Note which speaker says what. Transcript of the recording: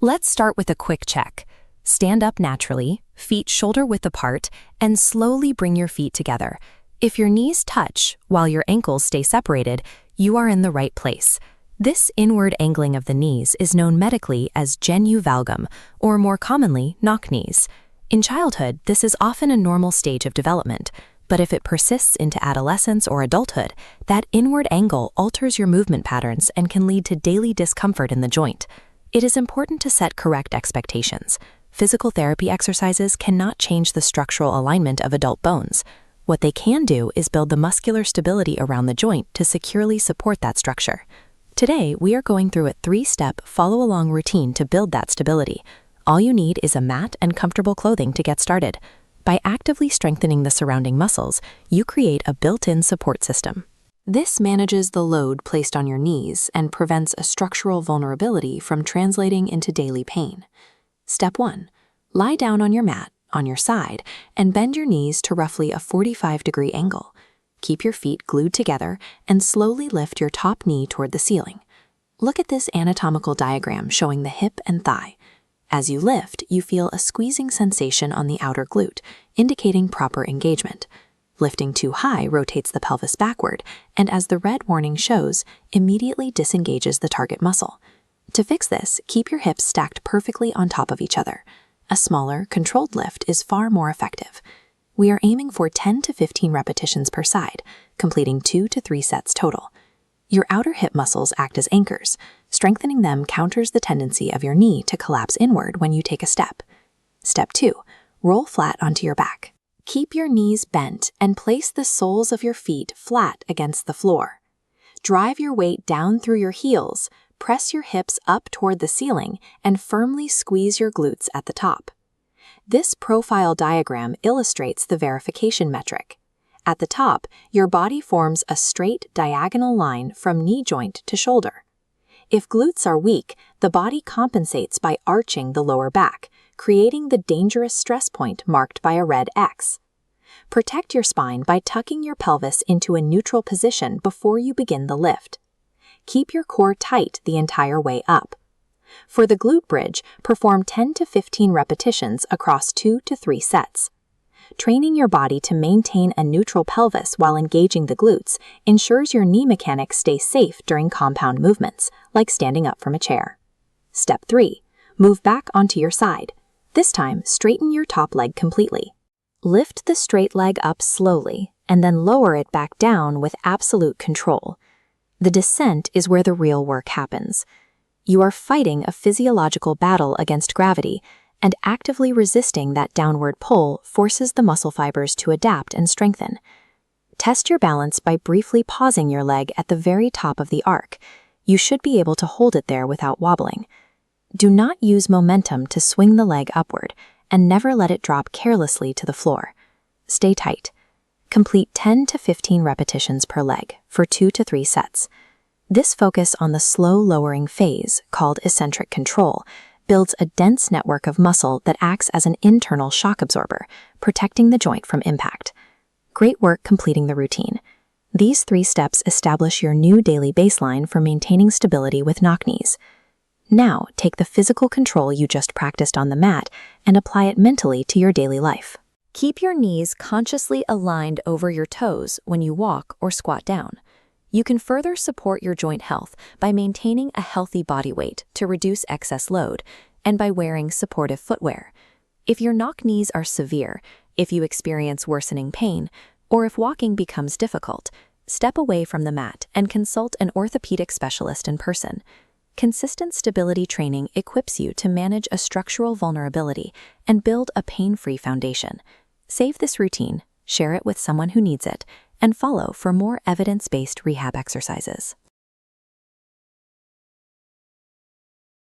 Speaker 1: Let's start with a quick check. Stand up naturally, feet shoulder-width apart, and slowly bring your feet together. If your knees touch while your ankles stay separated, you are in the right place. This inward angling of the knees is known medically as Genu valgum, or more commonly, knock knees. In childhood, this is often a normal stage of development, but if it persists into adolescence or adulthood, that inward angle alters your movement patterns and can lead to daily discomfort in the joint. It is important to set correct expectations. Physical therapy exercises cannot change the structural alignment of adult bones. What they can do is build the muscular stability around the joint to securely support that structure. Today, we are going through a 3-step follow-along routine to build that stability. All you need is a mat and comfortable clothing to get started. By actively strengthening the surrounding muscles, you create a built-in support system. This manages the load placed on your knees and prevents a structural vulnerability from translating into daily pain. Step 1. Lie down on your mat, on your side, and bend your knees to roughly a 45-degree angle. Keep your feet glued together and slowly lift your top knee toward the ceiling. Look at this anatomical diagram showing the hip and thigh. As you lift, you feel a squeezing sensation on the outer glute, indicating proper engagement. Lifting too high rotates the pelvis backward, and as the red warning shows, immediately disengages the target muscle. To fix this, keep your hips stacked perfectly on top of each other. A smaller, controlled lift is far more effective. We are aiming for 10 to 15 repetitions per side, completing 2 to 3 sets total. Your outer hip muscles act as anchors. Strengthening them counters the tendency of your knee to collapse inward when you take a step. Step 2. Roll flat onto your back. Keep your knees bent and place the soles of your feet flat against the floor. Drive your weight down through your heels, press your hips up toward the ceiling, and firmly squeeze your glutes at the top. This profile diagram illustrates the verification metric. At the top, your body forms a straight diagonal line from knee joint to shoulder. If glutes are weak, the body compensates by arching the lower back, creating the dangerous stress point marked by a red X. Protect your spine by tucking your pelvis into a neutral position before you begin the lift. Keep your core tight the entire way up. For the glute bridge, perform 10 to 15 repetitions across 2 to 3 sets. Training your body to maintain a neutral pelvis while engaging the glutes ensures your knee mechanics stay safe during compound movements, like standing up from a chair. Step 3. Move back onto your side. This time, straighten your top leg completely. Lift the straight leg up slowly, and then lower it back down with absolute control. The descent is where the real work happens. You are fighting a physiological battle against gravity, and actively resisting that downward pull forces the muscle fibers to adapt and strengthen. Test your balance by briefly pausing your leg at the very top of the arc. You should be able to hold it there without wobbling. Do not use momentum to swing the leg upward, and never let it drop carelessly to the floor. Stay tight. Complete 10 to 15 repetitions per leg for 2 to 3 sets. This focus on the slow lowering phase, called eccentric control, builds a dense network of muscle that acts as an internal shock absorber, protecting the joint from impact. Great work completing the routine. These 3 steps establish your new daily baseline for maintaining stability with knock knees. Now, take the physical control you just practiced on the mat and apply it mentally to your daily life. Keep your knees consciously aligned over your toes when you walk or squat down. You can further support your joint health by maintaining a healthy body weight to reduce excess load and by wearing supportive footwear. If your knock knees are severe, if you experience worsening pain, or if walking becomes difficult, step away from the mat and consult an orthopedic specialist in person. Consistent stability training equips you to manage a structural vulnerability and build a pain-free foundation. Save this routine, share it with someone who needs it, and follow for more evidence-based rehab exercises.